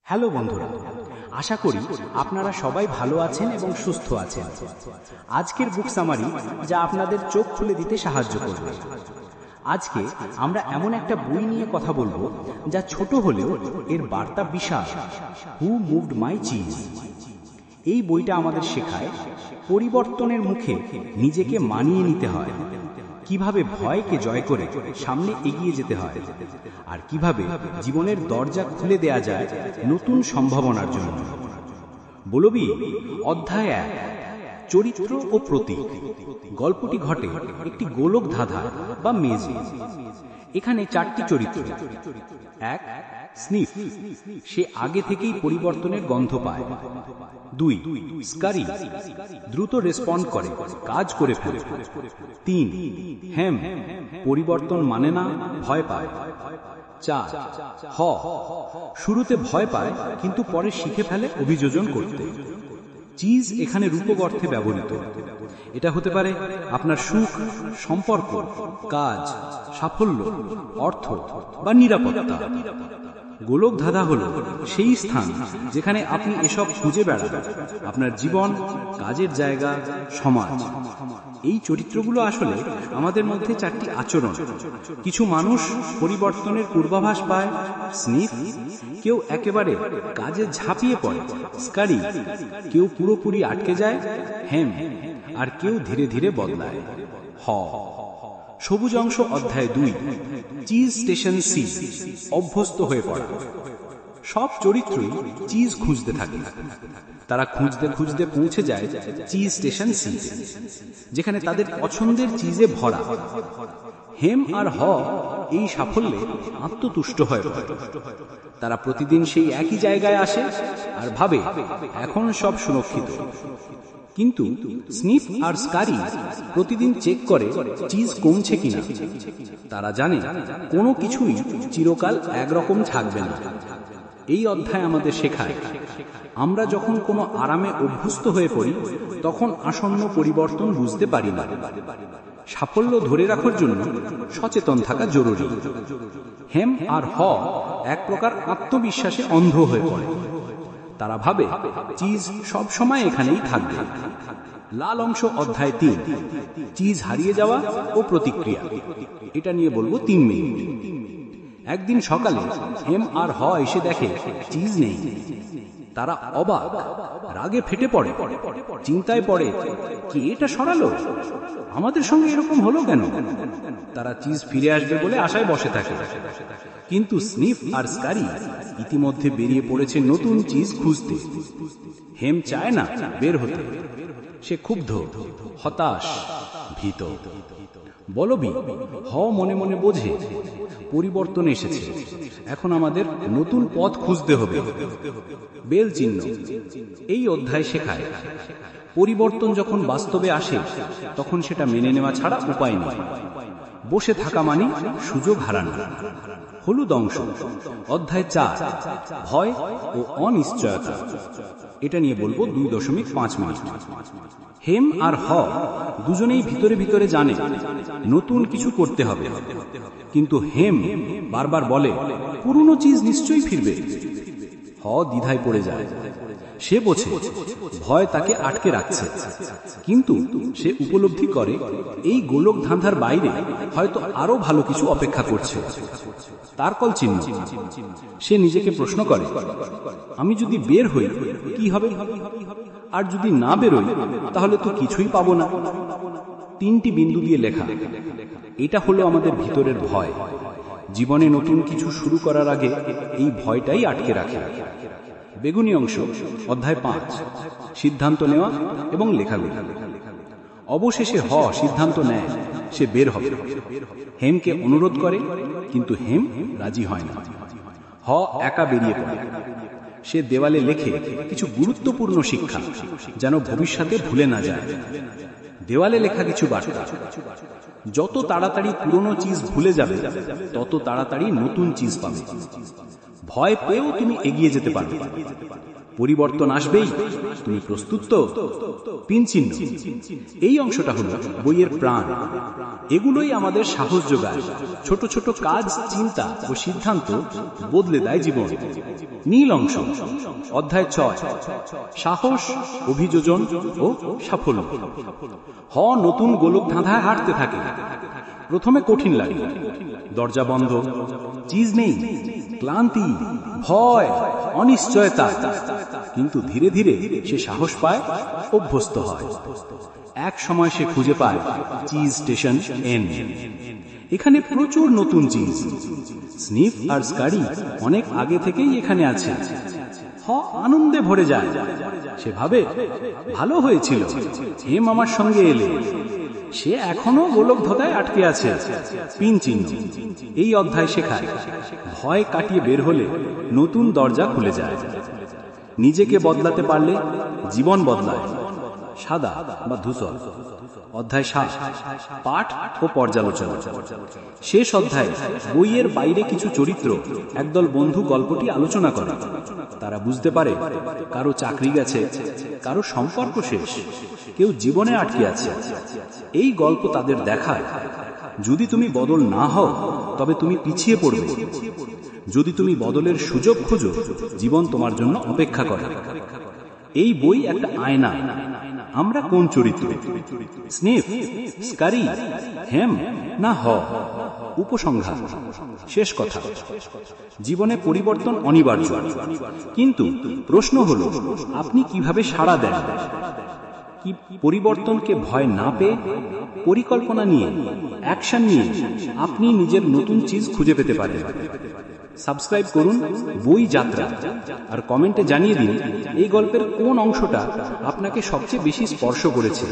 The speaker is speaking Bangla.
হ্যালো বন্ধুরা, আশা করি আপনারা সবাই ভালো আছেন এবং সুস্থ আছেন। আজকের বুক সামারি যা আপনাদের চোখ খুলে দিতে সাহায্য করবে। আজকে আমরা এমন একটা বই নিয়ে কথা বলবো যা ছোট হলেও এর বার্তা বিশাল। হু মুভড মাই চিজ। এই বইটা আমাদের শেখায় পরিবর্তনের মুখে নিজেকে মানিয়ে নিতে হয়, কিভাবে ভয়কে জয় করে সামনে এগিয়ে যেতে হয়, আর কিভাবে জীবনের দরজা খুলে দেয়া যায় নতুন সম্ভাবনার জন্য। বলবি অধ্যায় 1, চরিত্র ও প্রতীক। গল্পটি ঘটে একটি গোলক ধাঁধা বা মেজে। এখানে 4টি চরিত্র। 1, স্নিফ, সে আগে থেকেই পরিবর্তনের গন্ধ পায়। 2, স্কারি, দ্রুত রেসপন্ড করে, কাজ করে ফেলে। 3, হেম, পরিবর্তন মানে না, ভয় পায়। 4, হ, শুরুতে ভয় পায় কিন্তু পরে শিখে ফেলে অভিযোজন করতে। চিজ এখানে রূপক অর্থে ব্যবহৃত। এটা হতে পারে আপনার সুখ, সম্পর্ক, কাজ, সাফল্য, অর্থ বা নিরাপত্তা। গোলক ধাঁধা হলো সেই স্থান যেখানে আপনি এসব খুঁজে বেড়ান, আপনার জীবন, কাজের জায়গা, সমাজ। এই চরিত্রগুলো আসলে আমাদের মধ্যে 4টি আচরণ। কিছু মানুষ পরিবর্তনের পূর্বাভাস পায়, স্নিফ, কেউ একেবারে কাজে ঝাঁপিয়ে পড়ে, স্কারি, কেউ পুরোপুরি আটকে যায়, হেম, আর কেউ ধীরে ধীরে বদলায়, হ। সবুজ অংশ অধ্যায় 2, চিজ স্টেশন সি, অভ্যস্ত হয়ে পড়া। সব চরিত্রই চিজ খুঁজতে থাকে। তারা খুঁজতে খুঁজতে পৌঁছে যায় চিজ স্টেশন সি, যেখানে তাদের পছন্দের চিজে ভরা। হেম আর হ এই সাফল্যে আত্মতুষ্ট হয়ে পড়ে। তারা প্রতিদিন সেই একই জায়গায় আসে আর ভাবে এখন সব সুরক্ষিত। কিন্তু স্নিফ আর স্কারি প্রতিদিন চেক করে চিজ কমছে কিনা। তারা জানে কোনো কিছুই চিরকাল একরকম থাকবে না। এই অধ্যায় আমাদের শেখায়, আমরা যখন কোনো আরামে অভ্যস্ত হয়ে পড়ি তখন আসন্ন পরিবর্তন বুঝতে পারি না। সাফল্য ধরে রাখার জন্য সচেতন থাকা জরুরি। হেম আর হ এক প্রকার আত্মবিশ্বাসে অন্ধ হয়ে পড়ে। তারা ভাবে চিজ সব সময় এখানেই থাকবে। লাল অংশ অধ্যায় 3, চিজ হারিয়ে যাওয়া ও প্রতিক্রিয়া। এটা নিয়ে বলবো 3 মিনিট। একদিন সকালে হেম আর হ এসে দেখে চিজ নেই। তারা অবাক, রাগে ফেটে পড়ে, চিন্তায় পড়ে, কি এটা সরালো, আমাদের সঙ্গে এরকম হলো কেন। তারা চিজ ফিরে আসবে বলে আশায় বসে থাকে। কিন্তু স্নিফ আর স্কারি ইতিমধ্যে বেরিয়ে পড়েছে নতুন চিজ খুঁজতে। হেম চায় না বের হতে, সে ক্ষুব্ধ, হতাশ, ভীত। বলবি হ মনে মনে বোঝে পরিবর্তন এসেছে, এখন আমাদের নতুন পথ খুঁজতে হবে। বেল চিহ্ন। এই অধ্যায় শেখায় পরিবর্তন যখন বাস্তবে আসে তখন সেটা মেনে নেওয়া ছাড়া উপায় নেই। বসে থাকা মানে সুযোগ হারানো। হলুদ অংশ অধ্যায় 4, ভয় ও অনিশ্চয়তা। এটা নিয়ে বলবো 2.5 মিনিট। হেম আর হ দুজনেই ভিতরে ভিতরে জানে নতুন কিছু করতে হবে, কিন্তু হেম বারবার বলে পুরনো চিজ নিশ্চয়ই ফিরবে। হ দ্বিধায় পড়ে যায়। সে বোঝে ভয় তাকে আটকে রাখছে, কিন্তু সে উপলব্ধি করে এই গোলক ধাঁধার বাইরে হয়তো আরো ভালো কিছু অপেক্ষা করছে। তার কল চিহ্ন। সে নিজেকে প্রশ্ন করে, আমি যদি বের হই কি হবে, আর যদি না বেরোই তাহলে তো কিছুই পাবো না। 3টি বিন্দু দিয়ে লেখা। এটা হলো আমাদের ভিতরের ভয়। জীবনে নতুন কিছু শুরু করার আগে এই ভয়টাই আটকে রাখে। বেগুনি অংশ অধ্যায় 5, সিদ্ধান্ত নেওয়া এবং লেখালেখি। অবশেষে হ সিদ্ধান্ত নেয় সে বের হবে। হেমকে অনুরোধ করে, কিন্তু হেম রাজি হয় না। হ একা বেরিয়ে পড়ে। সে দেওয়ালে লেখে কিছু গুরুত্বপূর্ণ শিক্ষা, যেন ভবিষ্যতে ভুলে না যায়। দেওয়ালে লেখা কিছু বার্তা। যত তাড়াতাড়ি পুরনো চিজ ভুলে যাবে তত তাড়াতাড়ি নতুন চিজ পাবে। ভয় পেয়েও তুমি এগিয়ে যেতে পারবে। পরিবর্তন আসবেই, তুমি প্রস্তুত তো? পিন চিহ্ন। এই অংশটা হলো বইয়ের প্রাণ। এগুলোই আমাদের সাহস যোগায়। ছোট ছোট কাজ, চিন্তা ও সিদ্ধান্ত বদলে দেয় জীবন। নীল অংশ, অধ্যায় 6, সাহস, অভিযোজন ও সাফল্য। নতুন গোলক ধাঁধায় হাঁটতে থাকে। প্রথমে কঠিন লাগে, দরজা বন্ধ, চিজ নেই, ক্লান্তি, ভয়, অনিশ্চয়তা। কিন্তু ধীরে ধীরে সে সাহস পায়, অভ্যস্ত হয়। এক সময় সে খুঁজে পায় চিজ স্টেশন এন। এখানে প্রচুর নতুন চিজ। স্নিফ আর স্কারি অনেক আগে থেকেই এখানে আছে। আনন্দে ভরে যায়। সে ভাবে, ভালো হয়েছিল, হেম আমার সঙ্গে এলে। সে এখনো গোলক ধাঁধায় আটকে আছে। পিন চিহ্ন। এই অধ্যায় শেখায়, ভয় কাটিয়ে বের হলে নতুন দরজা খুলে যায়। নিজেকে বদলাতে পারলে জীবন বদলায়। সাদা বা ধূসর। অধ্যায় 7, পাঠ ও পর্যালোচনা। শেষ অধ্যায়ে বইয়ের বাইরে কিছু চরিত্র, একদল বন্ধু গল্পটি আলোচনা করে। তারা বুঝতে পারে কারো চাকরি গেছে, কারো সম্পর্ক শেষ, কেউ জীবনে আটকে আছে। এই গল্প তাদের দেখায়, যদি তুমি বদল না হও তবে তুমি পিছিয়ে পড়বে। যদি তুমি বদলের সুযোগ খোঁজো, জীবন তোমার জন্য অপেক্ষা করে। এই বই একটা আয়না। আমরা কোন চরিত্র? স্নিফ, স্কারি, হেম না উপসংহার। শেষ কথা, জীবনে পরিবর্তন অনিবার্য, কিন্তু প্রশ্ন হলো আপনি কিভাবে সাড়া দেন? কি পরিবর্তনকে ভয় না পেয়ে, পরিকল্পনা নিয়ে, অ্যাকশন নিয়ে আপনি নিজের নতুন চিজ খুঁজে পেতে পারেন। সাবস্ক্রাইব করুন বই যাত্রা, আর কমেন্টে জানিয়ে দিন এই গল্পের কোন অংশটা আপনাকে সবচেয়ে বেশি স্পর্শ করেছে।